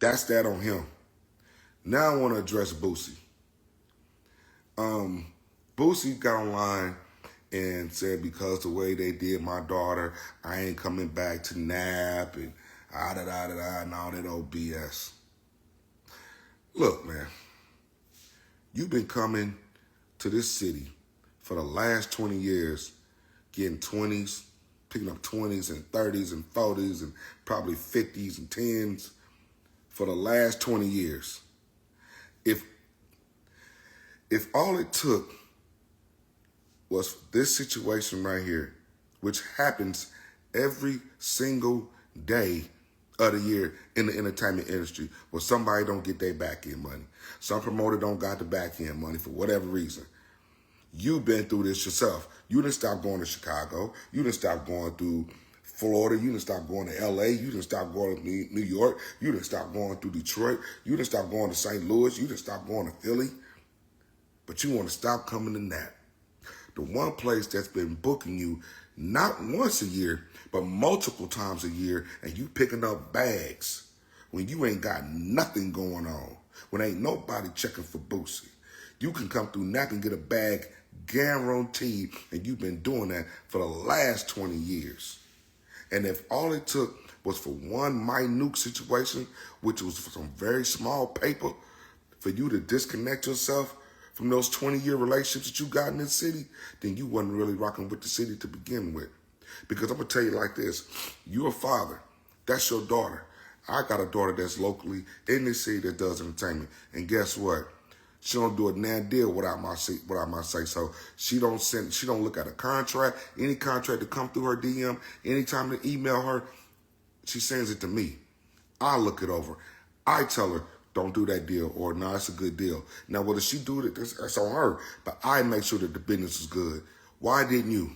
That's that on him. Now I want to address Boosie. Boosie got online and said because the way they did my daughter, I ain't coming back to Nap and and all that old BS. Look, man, you've been coming to this city for the last 20 years, getting 20s, picking up 20s and 30s and 40s and probably 50s and 10s for the last 20 years. If all it took was this situation right here, which happens every single day of the year in the entertainment industry, where somebody don't get their back end money. Some promoter don't got the back end money for whatever reason. You've been through this yourself. You didn't stop going to Chicago. You didn't stop going through Florida. You didn't stop going to LA. You didn't stop going to New York. You didn't stop going through Detroit. You didn't stop going to St. Louis. You didn't stop going to Philly. But you want to stop coming to Nap. The one place that's been booking you not once a year, but multiple times a year, and you picking up bags when you ain't got nothing going on, when ain't nobody checking for Boosie. You can come through Nap and get a bag guaranteed, and you've been doing that for the last 20 years. And if all it took was for one minute situation, which was for some very small paper, for you to disconnect yourself from those 20-year relationships that you got in this city, then you wasn't really rocking with the city to begin with. Because I'm going to tell you like this. You're a father. That's your daughter. I got a daughter that's locally in this city that does entertainment. And guess what? She don't do a damn deal without my say so. She don't look at a contract, any contract that come through her DM, anytime they email her, she sends it to me. I look it over. I tell her, don't do that deal, or no, it's a good deal. Now, whether she do it, that's on her, but I make sure that the business is good. Why didn't you?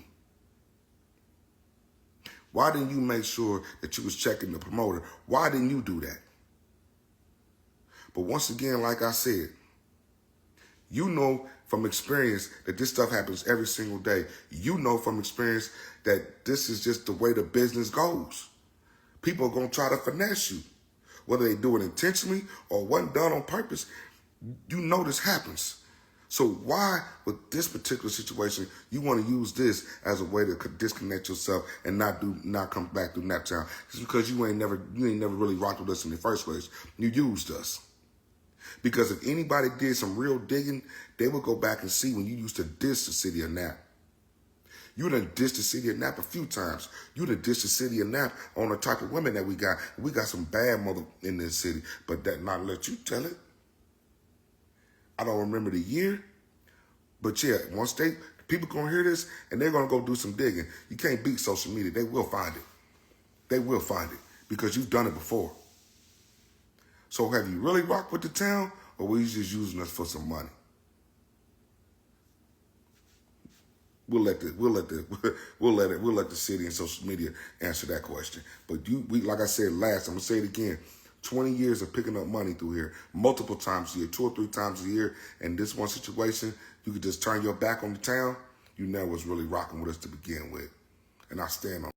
Why didn't you make sure that you was checking the promoter? Why didn't you do that? But once again, like I said, you know from experience that this stuff happens every single day. You know from experience that this is just the way the business goes. People are going to try to finesse you. Whether they do it intentionally or wasn't done on purpose, you know this happens. So why, with this particular situation, you want to use this as a way to disconnect yourself and not come back through Naptown? It's because you ain't never really rocked with us in the first place. You used us. Because if anybody did some real digging, they would go back and see when you used to diss the city of Nap. You done dissed the city of Nap a few times. You done dissed the city of Nap on the type of women that we got. We got some bad mother in this city, but that not let you tell it. I don't remember the year, but yeah, once people gonna hear this and they're gonna go do some digging. You can't beat social media. They will find it. They will find it because you've done it before. So have you really rocked with the town, or were you just using us for some money? We'll let the city and social media answer that question. But like I said last, I'm gonna say it again. 20 years of picking up money through here, multiple times a year, 2 or 3 times a year. And this one situation, you could just turn your back on the town. You never was really rocking with us to begin with. And I stand on